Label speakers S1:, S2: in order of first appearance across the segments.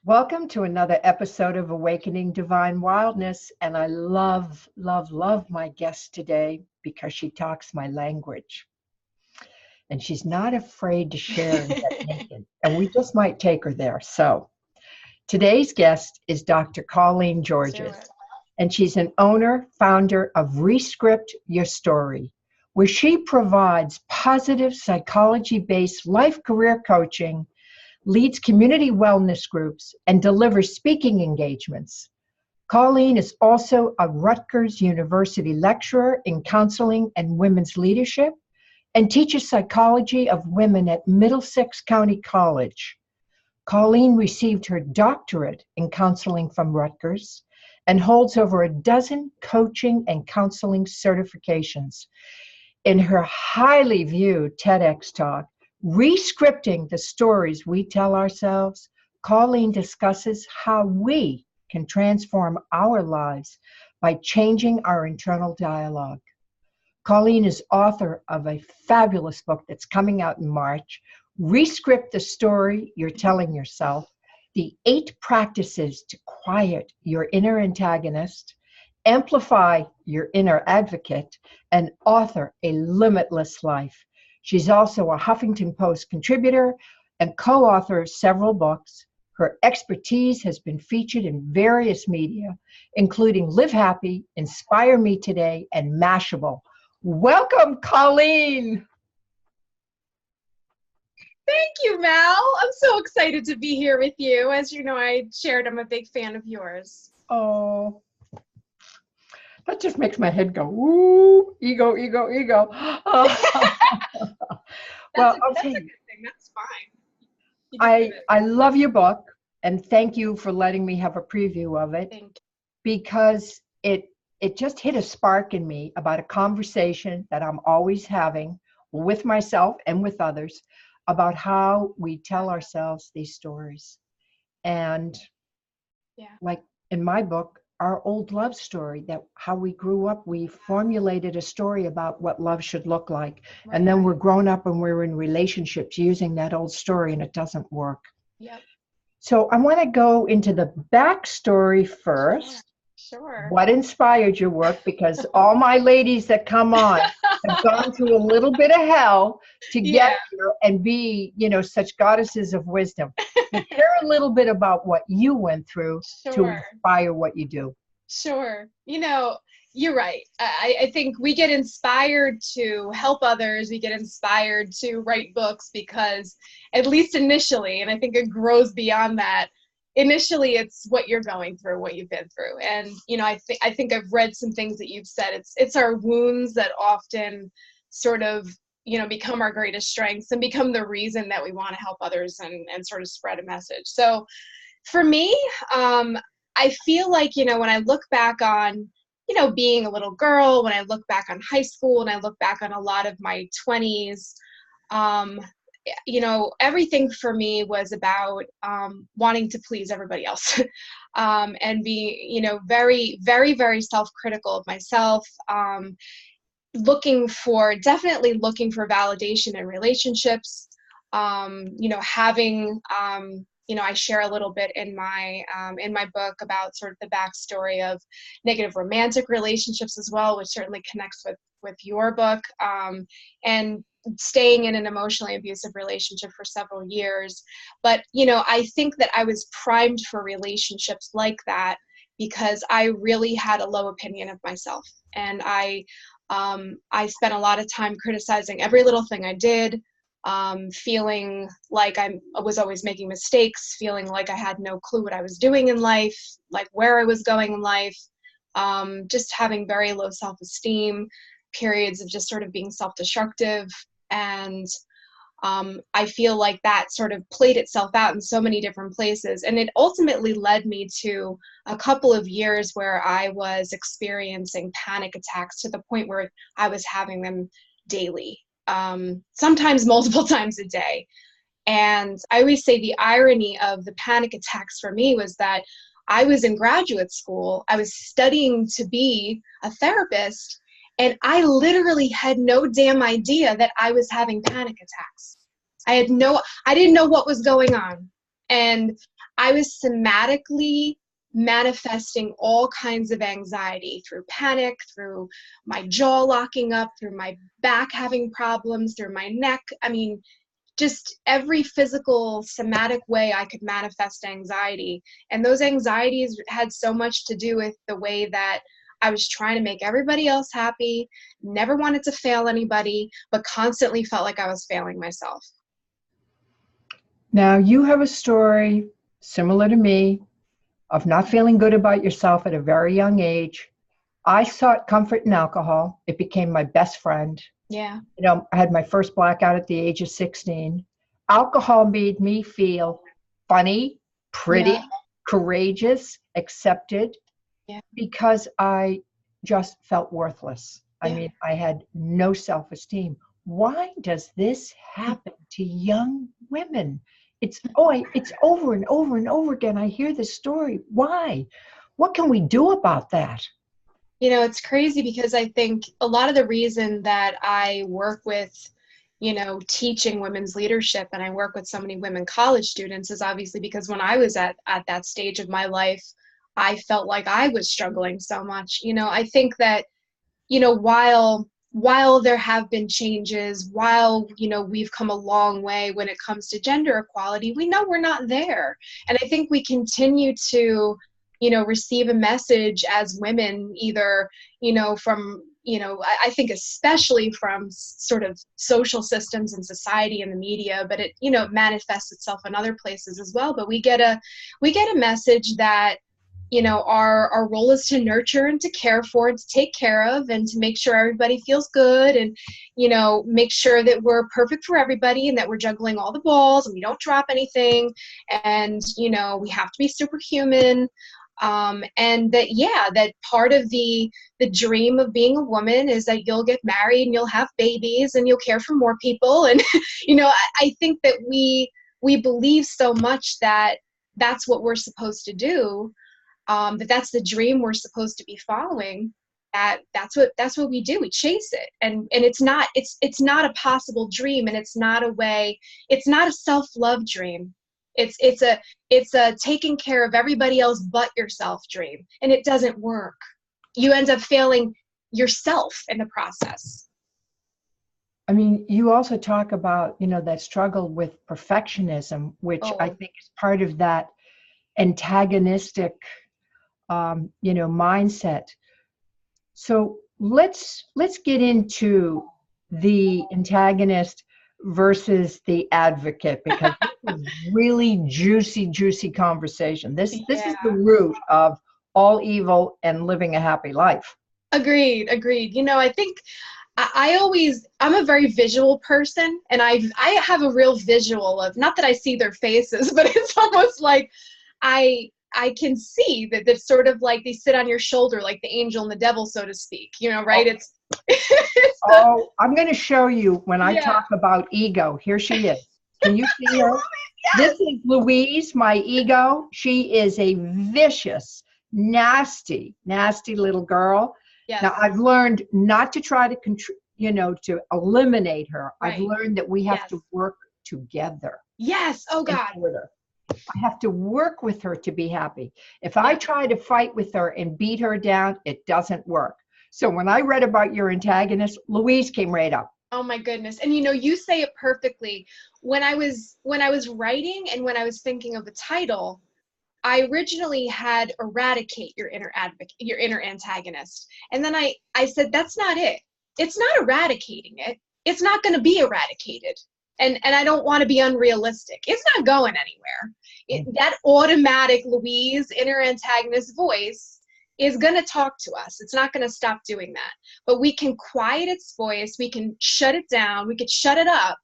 S1: Welcome to another episode of Awakening Divine Wildness. And I love my guest today because she talks my language. And she's not afraid to share and get naked. And we just might take her there. So today's guest is Dr. Colleen Georges. And she's an owner, founder of Rescript Your Story, where she provides positive psychology-based life career coaching, leads community wellness groups, and delivers speaking engagements. Colleen is also a Rutgers University Lecturer in counseling and women's leadership and teaches psychology of women at Middlesex County College. Colleen received her doctorate in counseling from Rutgers and holds over a dozen coaching and counseling certifications. In her highly viewed TEDx Talk, Rescripting the Stories We Tell Ourselves, Colleen discusses how we can transform our lives by changing our internal dialogue. Colleen is author of a fabulous book that's coming out in March, Rescript the Story You're Telling Yourself, the 8 Practices to Quiet Your Inner Antagonist, Amplify Your Inner Advocate, and author A Limitless Life. She's also a Huffington Post contributor and co-author of several books. Her expertise has been featured in various media, including Live Happy, Inspire Me Today, and Mashable. Welcome, Colleen.
S2: Thank you, Mal. I'm so excited to be here with you. As you know, I shared I'm a big fan of yours.
S1: Oh, that just makes my head go, woo, ego. Well,
S2: that's a good thing. That's fine.
S1: I love your book, and thank you for letting me have a preview of it.
S2: Thank you.
S1: Because it just hit a spark in me about a conversation that I'm always having with myself and with others about how we tell ourselves these stories. And like in my book, our old love story, that how we grew up, we formulated a story about what love should look like. Right. And then we're grown up and we're in relationships using that old story, and it doesn't work.
S2: Yep.
S1: So I want to go into the backstory first.
S2: Sure.
S1: What inspired your work? Because all my ladies that come on have gone through a little bit of hell to get here and be, such goddesses of wisdom. But share a little bit about what you went through to inspire what you do.
S2: Sure. You're right. I think we get inspired to help others. We get inspired to write books because, at least initially, and I think it grows beyond that, initially it's what you're going through, what you've been through. And, I think I've read some things that you've said. It's our wounds that often sort of, become our greatest strengths and become the reason that we want to help others and sort of spread a message. So for me, I feel like, when I look back on, being a little girl, when I look back on high school, and I look back on a lot of my 20s, everything for me was about wanting to please everybody else and be, very, very, very self-critical of myself, definitely looking for validation in relationships, having, I share a little bit in my book about sort of the backstory of negative romantic relationships as well, which certainly connects with your book, and staying in an emotionally abusive relationship for several years. But, I think that I was primed for relationships like that because I really had a low opinion of myself. And I spent a lot of time criticizing every little thing I did, feeling like I was always making mistakes, feeling like I had no clue what I was doing in life, like where I was going in life, just having very low self-esteem, periods of just sort of being self-destructive. And I feel like that sort of played itself out in so many different places. And it ultimately led me to a couple of years where I was experiencing panic attacks to the point where I was having them daily, sometimes multiple times a day. And I always say the irony of the panic attacks for me was that I was in graduate school, I was studying to be a therapist, and I literally had no damn idea that I was having panic attacks. I didn't know what was going on. And I was somatically manifesting all kinds of anxiety through panic, through my jaw locking up, through my back having problems, through my neck. I mean, just every physical somatic way I could manifest anxiety. And those anxieties had so much to do with the way that I was trying to make everybody else happy, never wanted to fail anybody, but constantly felt like I was failing myself.
S1: Now, you have a story similar to me of not feeling good about yourself at a very young age. I sought comfort in alcohol. It became my best friend.
S2: Yeah.
S1: You know, I had my first blackout at the age of 16. Alcohol made me feel funny, pretty,
S2: Yeah.
S1: courageous, accepted,
S2: Yeah.
S1: because I just felt worthless. I
S2: Yeah.
S1: mean, I had no self-esteem. Why does this happen to young women? It's over and over and over again. I hear this story. Why? What can we do about that?
S2: You know, it's crazy because I think a lot of the reason that I work with, you know, teaching women's leadership, and I work with so many women college students, is obviously because when I was at that stage of my life, I felt like I was struggling so much. You know, I think that, you know, while there have been changes, while, you know, we've come a long way when it comes to gender equality, we know we're not there. And I think we continue to, you know, receive a message as women, either, you know, from, you know, I think especially from sort of social systems and society and the media, but it, you know, it manifests itself in other places as well. But we get a message that, you know, our role is to nurture and to care for and to take care of and to make sure everybody feels good, and, you know, make sure that we're perfect for everybody and that we're juggling all the balls and we don't drop anything, and, you know, we have to be superhuman. And that, yeah, that part of the dream of being a woman is that you'll get married and you'll have babies and you'll care for more people. And, you know, I think that we believe so much that that's what we're supposed to do, that that's the dream we're supposed to be following, that's what we do. We chase it. And it's not a possible dream, and it's not a self-love dream. It's a taking care of everybody else but yourself dream, and it doesn't work. You end up failing yourself in the process.
S1: I mean, you also talk about, you know, that struggle with perfectionism, which I think is part of that antagonistic, you know, mindset. So let's get into the antagonist versus the advocate, because this is really juicy conversation. This is the root of all evil and living a happy life.
S2: Agreed. You know, I think I'm a very visual person, and I have a real visual of, not that I see their faces, but it's almost like I can see that it's sort of like they sit on your shoulder, like the angel and the devil, so to speak, you know, right?
S1: I'm going to show you when I talk about ego. Here she is. Can you see her? This is Louise, my ego. She is a vicious, nasty little girl.
S2: Yes.
S1: Now, I've learned not to try to, to eliminate her.
S2: Right.
S1: I've learned that we have to work together.
S2: Yes. Oh, God.
S1: I have to work with her to be happy. If I try to fight with her and beat her down, it doesn't work. So when I read about your antagonist, Louise came right up.
S2: Oh my goodness. And you know, you say it perfectly. When I was writing and when I was thinking of the title, I originally had eradicate your inner advocate, your inner antagonist. And then I said, that's not it. It's not eradicating it. It's not going to be eradicated. And I don't want to be unrealistic. It's not going anywhere. That automatic Louise inner antagonist voice is going to talk to us. It's not going to stop doing that. But we can quiet its voice. We can shut it down. We could shut it up.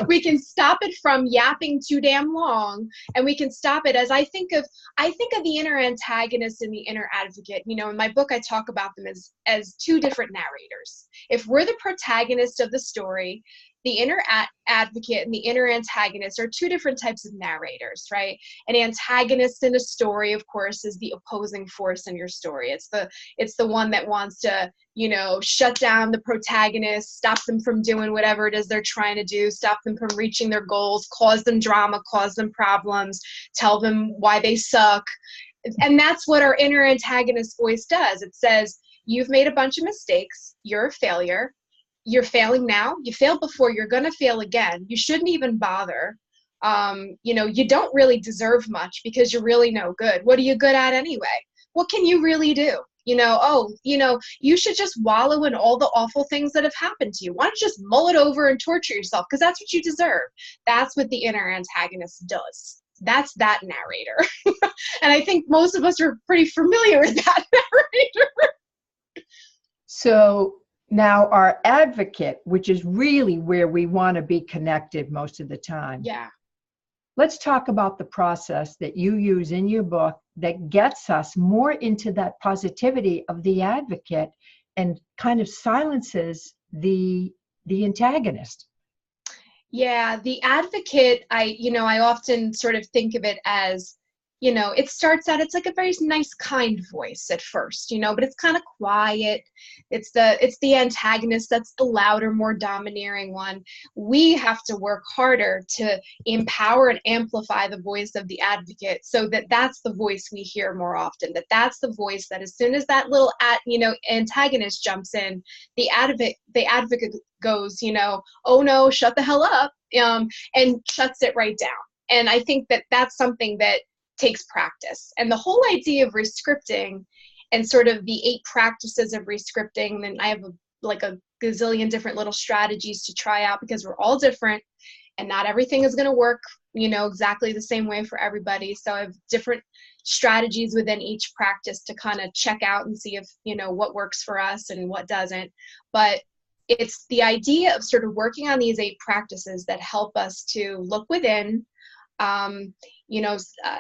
S2: We can stop it from yapping too damn long, and we can stop it. As I think of the inner antagonist and the inner advocate. You know, in my book, I talk about them as two different narrators. If we're the protagonist of the story, the inner advocate and the inner antagonist are two different types of narrators, right? An antagonist in a story, of course, is the opposing force in your story. It's the one that wants to, you know, shut down the protagonist, stop them from doing whatever it is they're trying to do, stop them from reaching their goals, cause them drama, cause them problems, tell them why they suck. And that's what our inner antagonist voice does. It says, you've made a bunch of mistakes, you're a failure, you're failing now, you failed before, you're going to fail again, you shouldn't even bother. You know, you don't really deserve much because you're really no good. What are you good at anyway? What can you really do? You know, oh, you know, you should just wallow in all the awful things that have happened to you. Why don't you just mull it over and torture yourself? Because that's what you deserve. That's what the inner antagonist does. That's that narrator. And I think most of us are pretty familiar with that narrator.
S1: So now our advocate, which is really where we want to be connected most of the time.
S2: Yeah.
S1: Let's talk about the process that you use in your book that gets us more into that positivity of the advocate and kind of silences the antagonist.
S2: Yeah, the advocate, I often sort of think of it as, you know, it starts out, it's like a very nice, kind voice at first, you know, but it's kind of quiet. It's the antagonist that's the louder, more domineering one. We have to work harder to empower and amplify the voice of the advocate so that that's the voice we hear more often, that's the voice that as soon as that little, antagonist jumps in, the advocate goes, you know, oh no, shut the hell up, and shuts it right down. And I think that that's something that takes practice. And the whole idea of rescripting and sort of the 8 practices of rescripting, and I have a gazillion different little strategies to try out because we're all different and not everything is going to work, you know, exactly the same way for everybody. So I have different strategies within each practice to kind of check out and see if, you know, what works for us and what doesn't. But it's the idea of sort of working on these 8 practices that help us to look within,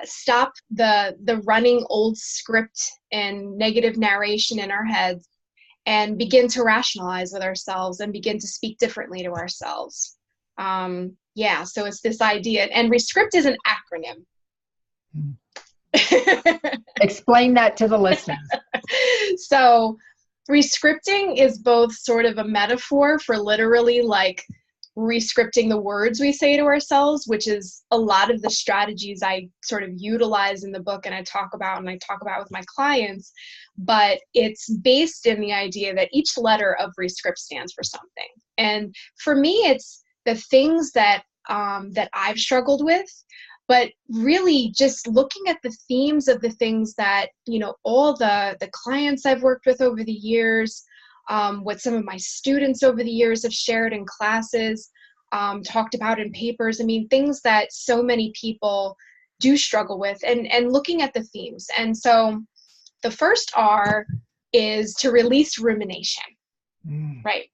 S2: stop the running old script and negative narration in our heads and begin to rationalize with ourselves and begin to speak differently to ourselves. So it's this idea, and Rescript is an acronym.
S1: Explain that to the listeners.
S2: So Rescripting is both sort of a metaphor for literally like rescripting the words we say to ourselves, which is a lot of the strategies I sort of utilize in the book and I talk about with my clients. But it's based in the idea that each letter of Rescript stands for something. And for me, it's the things that I've struggled with, but really just looking at the themes of the things that, you know, all the clients I've worked with over the years, what some of my students over the years have shared in classes, talked about in papers. I mean, things that so many people do struggle with, and looking at the themes. And so the first R is to release rumination, right?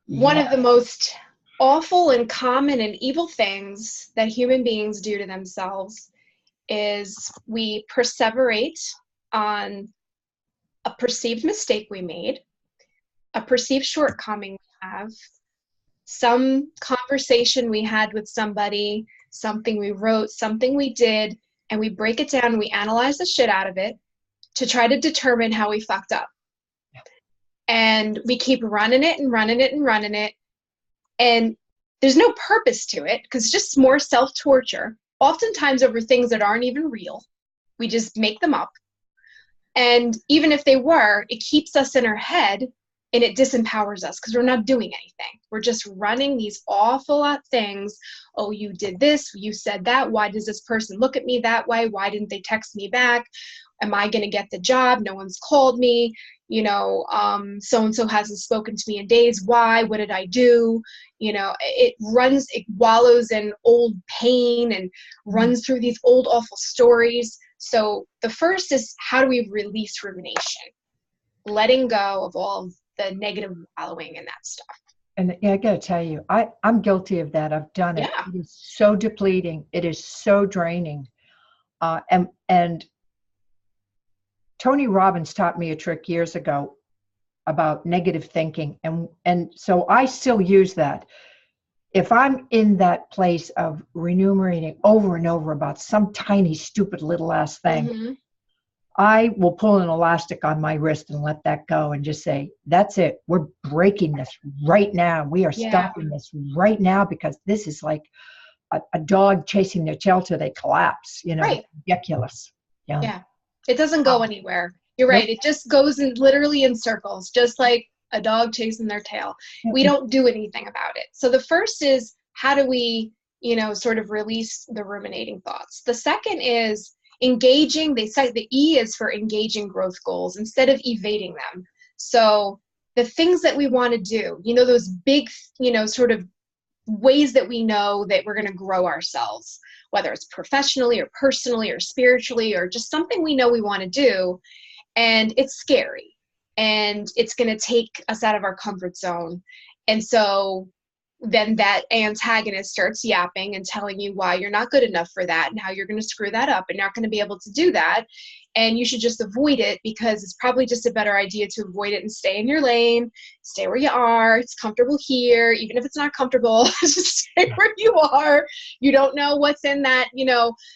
S2: Yeah. One of the most awful and common and evil things that human beings do to themselves is we perseverate on a perceived mistake we made, a perceived shortcoming we have, some conversation we had with somebody, something we wrote, something we did, and we break it down and we analyze the shit out of it to try to determine how we fucked up. And we keep running it and running it and running it. And there's no purpose to it because it's just more self-torture, oftentimes over things that aren't even real. We just make them up. And even if they were, it keeps us in our head and it disempowers us because we're not doing anything. We're just running these awful things. Oh, you did this, you said that. Why does this person look at me that way? Why didn't they text me back? Am I going to get the job? No one's called me. You know, so-and-so hasn't spoken to me in days. Why? What did I do? You know, it wallows in old pain and runs through these old awful stories. So the first is, how do we release rumination? Letting go of all of the negative wallowing and that stuff.
S1: And yeah, I got to tell you, I'm guilty of that. I've done it.
S2: Yeah.
S1: It is so depleting. It is so draining. And Tony Robbins taught me a trick years ago. about negative thinking. And so I still use that. If I'm in that place of ruminating over and over about some tiny, stupid little ass thing,
S2: Mm-hmm.
S1: I will pull an elastic on my wrist and let that go and just say, that's it. We're breaking this right now. We are stopping this right now, because this is like a dog chasing their tail till they collapse. You know,
S2: Right.
S1: ridiculous. Yeah.
S2: Yeah. It doesn't go anywhere. You're
S1: Nope.
S2: right. It just goes in literally in circles, just like a dog chasing their tail. We don't do anything about it. So the first is, how do we, sort of release the ruminating thoughts? The second is engaging. They say the E is for engaging growth goals instead of evading them. So the things that we want to do, those big, sort of ways that we know that we're going to grow ourselves, whether it's professionally or personally or spiritually, or just something we know we want to do. And it's scary and it's going to take us out of our comfort zone. And so then that antagonist starts yapping and telling you why you're not good enough for that and how you're going to screw that up and not going to be able to do that. And you should just avoid it, because it's probably just a better idea to avoid it and stay in your lane, stay where you are. It's comfortable here. Even if it's not comfortable, just stay where you are. You don't know what's in that,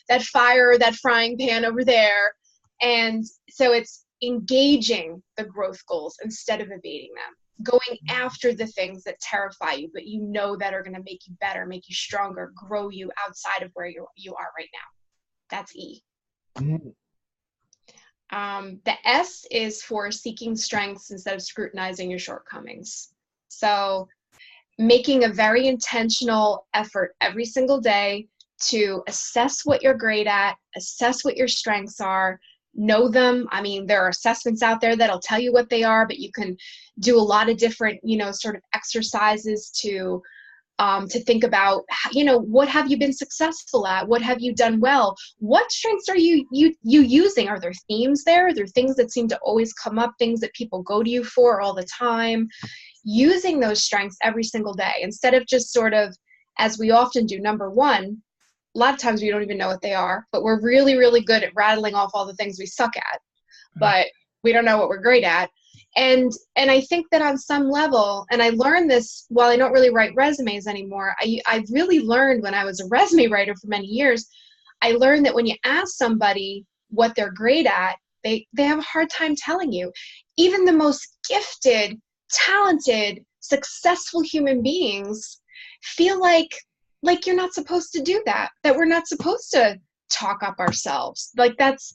S2: that fire, that frying pan over there. And so it's engaging the growth goals instead of evading them. Going after the things that terrify you, but that are going to make you better, make you stronger, grow you outside of where you are right now. That's E.
S1: Mm-hmm.
S2: The S is for seeking strengths instead of scrutinizing your shortcomings. So making a very intentional effort every single day to assess what you're great at, assess what your strengths are, know them. I mean, there are assessments out there that'll tell you what they are, but you can do a lot of different, sort of exercises to think about, what have you been successful at? What have you done well? What strengths are you using? Are there themes there? Are there things that seem to always come up, things that people go to you for all the time? Using those strengths every single day instead of just sort of, as we often do, number one, a lot of times we don't even know what they are, but we're really, really good at rattling off all the things we suck at, but we don't know what we're great at. And I think that on some level, and I learned this while I don't really write resumes anymore, I really learned when I was a resume writer for many years, I learned that when you ask somebody what they're great at, they have a hard time telling you. Even the most gifted, talented, successful human beings feel like you're not supposed to do that we're not supposed to talk up ourselves. Like that's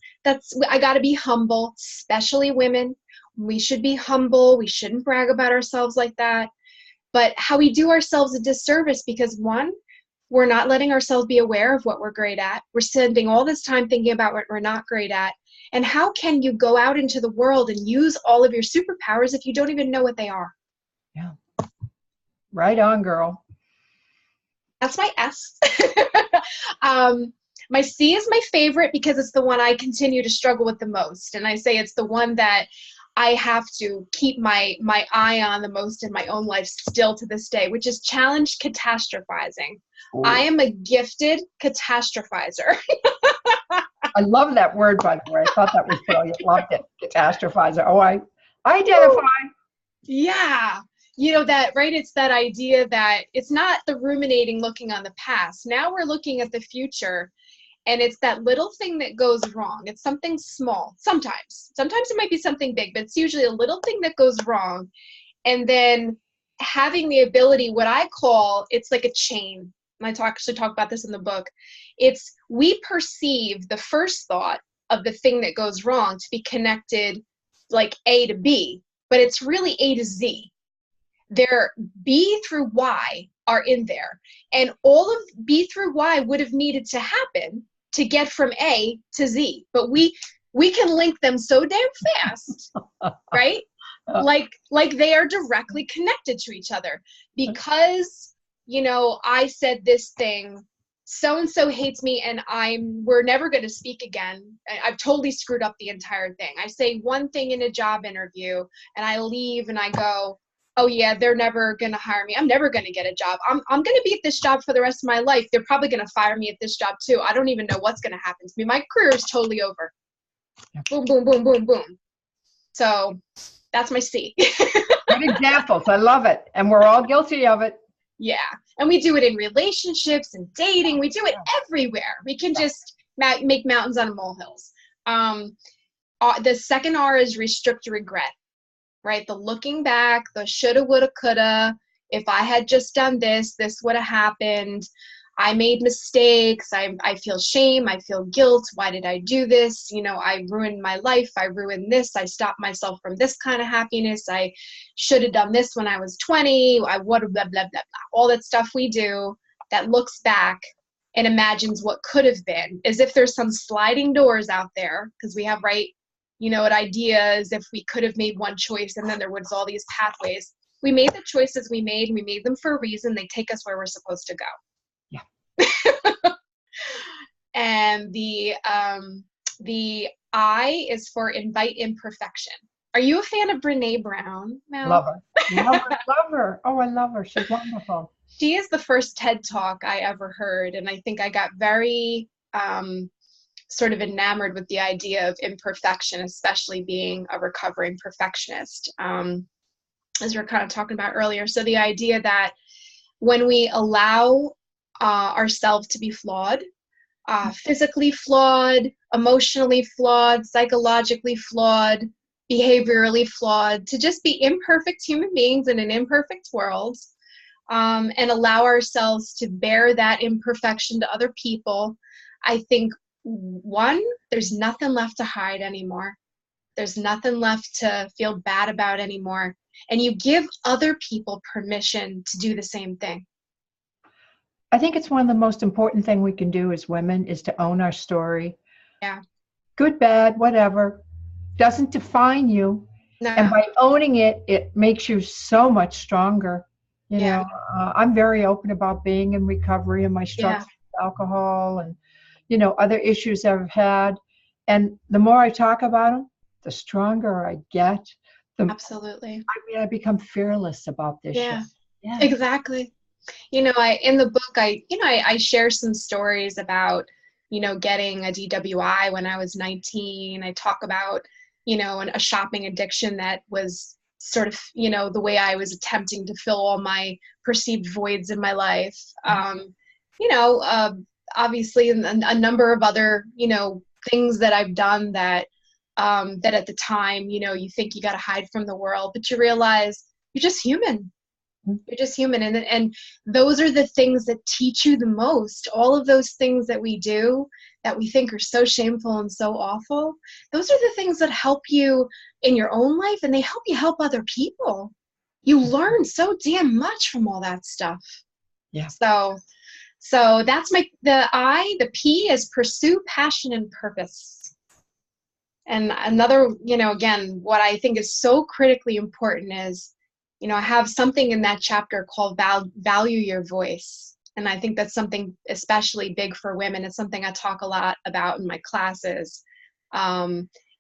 S2: I got to be humble, especially women. We should be humble. We shouldn't brag about ourselves like that. But how we do ourselves a disservice, because one, we're not letting ourselves be aware of what we're great at. We're spending all this time thinking about what we're not great at. And how can you go out into the world and use all of your superpowers if you don't even know what they are?
S1: Yeah. Right on, girl.
S2: That's my S. My C is my favorite because it's the one I continue to struggle with the most. And I say it's the one that I have to keep my eye on the most in my own life still to this day, which is challenged catastrophizing. Ooh. I am a gifted catastrophizer.
S1: I love that word, by the way. I thought that was brilliant. Loved it. Catastrophizer. Oh, I identify.
S2: Yeah. That, right? It's that idea that it's not the ruminating looking on the past. Now we're looking at the future, and it's that little thing that goes wrong. It's something small. Sometimes it might be something big, but it's usually a little thing that goes wrong. And then having the ability, what I call, it's like a chain. And I actually talk about this in the book. It's, we perceive the first thought of the thing that goes wrong to be connected like A to B, but it's really A to Z. Their B through Y are in there. And all of B through Y would have needed to happen to get from A to Z. But we can link them so damn fast, right? Like they are directly connected to each other. Because, I said this thing, so-and-so hates me and we're never going to speak again. I've totally screwed up the entire thing. I say one thing in a job interview and I leave and I go, oh yeah, they're never going to hire me. I'm never going to get a job. I'm going to be at this job for the rest of my life. They're probably going to fire me at this job too. I don't even know what's going to happen to me. My career is totally over. Boom, boom, boom, boom, boom. So That's my C.
S1: Good examples. I love it. And we're all guilty of it.
S2: Yeah. And we do it in relationships and dating. We do it everywhere. We can just make mountains out of molehills. The second R is restrict regret, right? The looking back, the shoulda, woulda, coulda. If I had just done this, this would have happened. I made mistakes. I feel shame. I feel guilt. Why did I do this? You know, I ruined my life. I ruined this. I stopped myself from this kind of happiness. I should have done this when I was 20. I would have blah, blah, blah, blah. All that stuff we do that looks back and imagines what could have been, as if there's some sliding doors out there, because we have, right, you know, an idea as if we could have made one choice and then there was all these pathways. We made the choices we made, and we made them for a reason. They take us where we're supposed to go. And the I is for invite imperfection. Are you a fan of Brene Brown, Mel?
S1: Love her. Love her. Love her. Oh, I love her. She's wonderful.
S2: She is the first TED Talk I ever heard. And I think I got very sort of enamored with the idea of imperfection, especially being a recovering perfectionist, as we were kind of talking about earlier. So the idea that when we allow ourselves to be flawed, physically flawed, emotionally flawed, psychologically flawed, behaviorally flawed, to just be imperfect human beings in an imperfect world, and allow ourselves to bear that imperfection to other people. I think, one, there's nothing left to hide anymore. There's nothing left to feel bad about anymore. And you give other people permission to do the same thing.
S1: I think it's one of the most important thing we can do as women is to own our story.
S2: Yeah.
S1: Good, bad, whatever. Doesn't define you.
S2: No.
S1: And by owning it, it makes you so much stronger. You know, I'm very open about being in recovery and my struggles with alcohol and, you know, other issues I've had. And the more I talk about them, the stronger I get.
S2: Absolutely.
S1: I mean, I become fearless about this shit.
S2: Yeah, exactly. You know, in the book, I share some stories about, you know, getting a DWI when I was 19. I talk about, you know, a shopping addiction that was sort of, you know, the way I was attempting to fill all my perceived voids in my life. You know, obviously a number of other, you know, things that I've done that at the time, you know, you think you got to hide from the world, but you realize you're just human. You're just human. And those are the things that teach you the most. All of those things that we do that we think are so shameful and so awful, those are the things that help you in your own life, and they help you help other people. You learn so damn much from all that stuff.
S1: Yeah.
S2: So that's the P is pursue passion and purpose. And another, you know, again, what I think is so critically important is, you know, I have something in that chapter called value your voice. And I think that's something especially big for women. It's something I talk a lot about in my classes,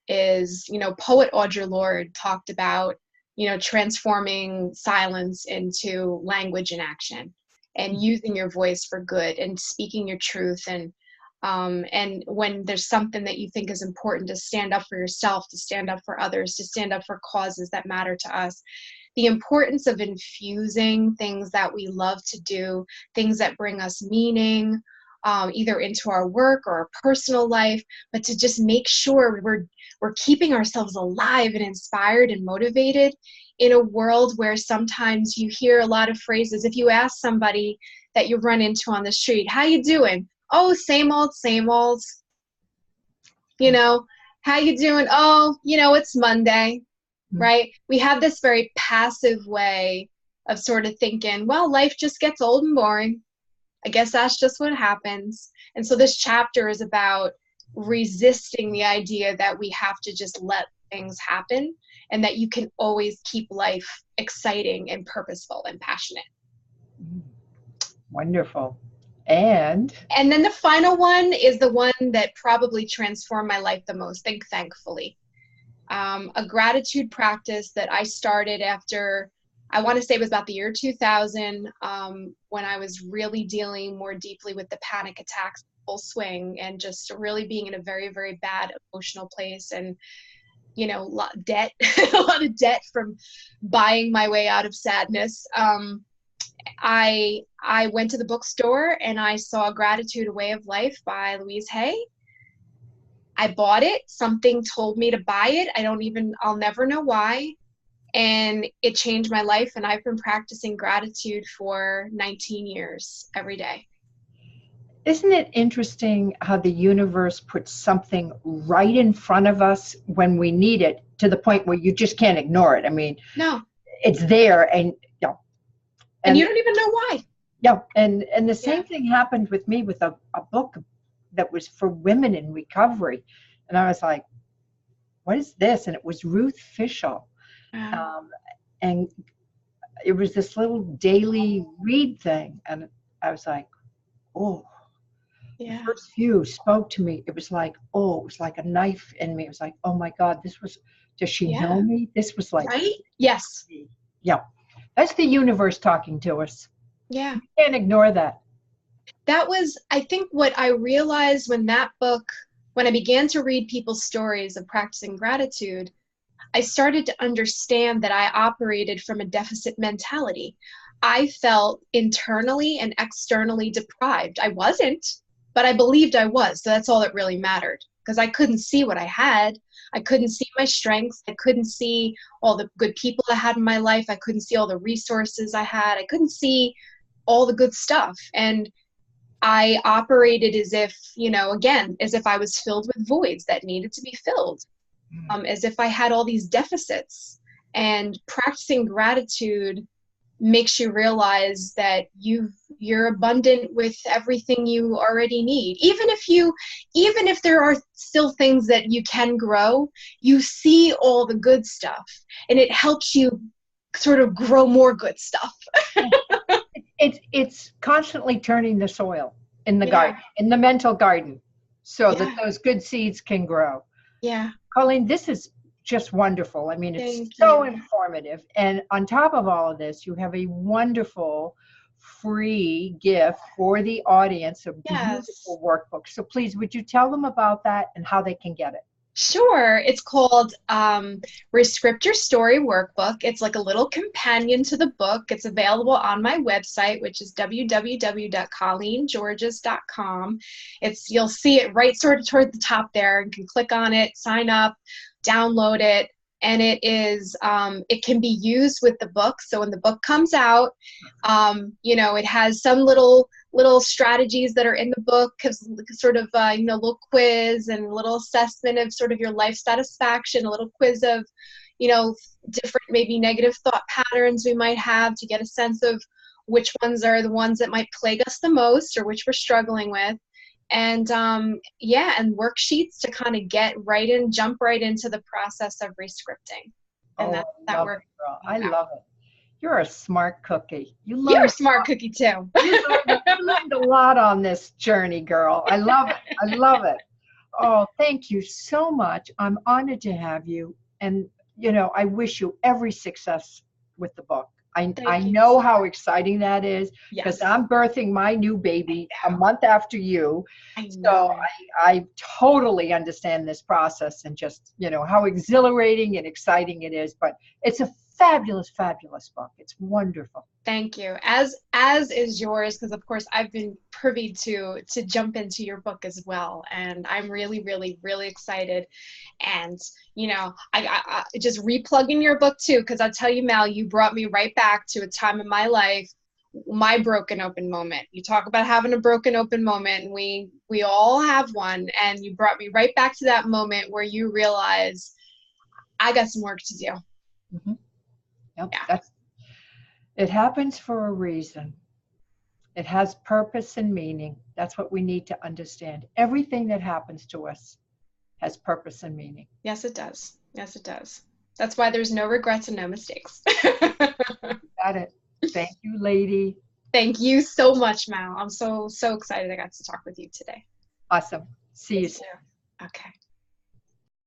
S2: is, you know, poet Audre Lorde talked about, you know, transforming silence into language and action and using your voice for good and speaking your truth. And when there's something that you think is important, to stand up for yourself, to stand up for others, to stand up for causes that matter to us. The importance of infusing things that we love to do, things that bring us meaning, either into our work or our personal life, but to just make sure we're keeping ourselves alive and inspired and motivated in a world where sometimes you hear a lot of phrases. If you ask somebody that you run into on the street, how you doing? Oh, same old, same old. You know, how you doing? Oh, you know, it's Monday. Right? We have this very passive way of sort of thinking, well, life just gets old and boring. I guess that's just what happens. And so this chapter is about resisting the idea that we have to just let things happen, and that you can always keep life exciting and purposeful and passionate.
S1: Wonderful. And
S2: then the final one is the one that probably transformed my life the most, thankfully. A gratitude practice that I started after, I want to say it was about the year 2000, when I was really dealing more deeply with the panic attacks full swing and just really being in a very, very bad emotional place. And, debt, a lot of debt from buying my way out of sadness. I went to the bookstore and I saw Gratitude, A Way of Life by Louise Hay. I bought it. Something told me to buy it. I'll never know why. And it changed my life. And I've been practicing gratitude for 19 years every day.
S1: Isn't it interesting how the universe puts something right in front of us when we need it, to the point where you just can't ignore it? I mean,
S2: no,
S1: it's there, and
S2: you don't even know why.
S1: Yeah, and the same thing happened with me with a book that was for women in recovery, and I was like, "What is this?" And it was Ruth Fischel, and it was this little daily read thing, and I was like, "Oh."
S2: Yeah.
S1: The first few spoke to me. It was like, it was like a knife in me. It was like, oh my God, does she know me? This was like,
S2: right? Yes.
S1: Yeah. That's the universe talking to us.
S2: Yeah.
S1: You can't ignore that.
S2: That was, I think, what I realized when I began to read people's stories of practicing gratitude, I started to understand that I operated from a deficit mentality. I felt internally and externally deprived. I wasn't, but I believed I was. So that's all that really mattered, because I couldn't see what I had. I couldn't see my strengths. I couldn't see all the good people I had in my life. I couldn't see all the resources I had. I couldn't see all the good stuff. And I operated as if, as if I was filled with voids that needed to be filled, as if I had all these deficits. And practicing gratitude makes you realize that you're abundant with everything you already need. Even if there are still things that you can grow, you see all the good stuff, and it helps you sort of grow more good stuff.
S1: It's constantly turning the soil in the garden, in the mental garden, so that those good seeds can grow.
S2: Yeah.
S1: Colleen, this is just wonderful. I mean, it's so informative. And on top of all of this, you have a wonderful free gift for the audience, a beautiful workbook. So please, would you tell them about that and how they can get it?
S2: Sure. It's called Rescript Your Story Workbook. It's like a little companion to the book. It's available on my website, which is www.colleengeorges.com. You'll see it right sort of toward the top there. You can click on it, sign up, download it, and it can be used with the book. So when the book comes out, it has some little strategies that are in the book, sort of little quiz and a little assessment of sort of your life satisfaction, a little quiz of different maybe negative thought patterns we might have, to get a sense of which ones are the ones that might plague us the most, or which we're struggling with. And and worksheets to kind of jump right into the process of rescripting. And that work.
S1: I love it. You're a smart cookie.
S2: You're a smart cookie too.
S1: You learned a lot on this journey, girl. I love it. I love it. Oh, thank you so much. I'm honored to have you. And, I wish you every success with the book. I know how exciting that is, because I'm birthing my new baby a month after you. So I totally understand this process, and just, how exhilarating and exciting it is. But it's a fabulous, fabulous book. It's wonderful.
S2: Thank you. As is yours, because of course I've been privy to jump into your book as well, and I'm really, really, really excited. And I just replugging your book too, because I'll tell you, Mal, you brought me right back to a time in my life, my broken open moment. You talk about having a broken open moment, and we all have one, and you brought me right back to that moment where you realize I got some work to do.
S1: Mm-hmm. Yep, it happens for a reason. It has purpose and meaning. That's what we need to understand. Everything that happens to us has purpose and meaning.
S2: Yes, it does. Yes, it does. That's why there's no regrets and no mistakes.
S1: Got it. Thank you, lady.
S2: Thank you so much, Mal. I'm so excited I got to talk with you today.
S1: Awesome. See you soon.
S2: Okay.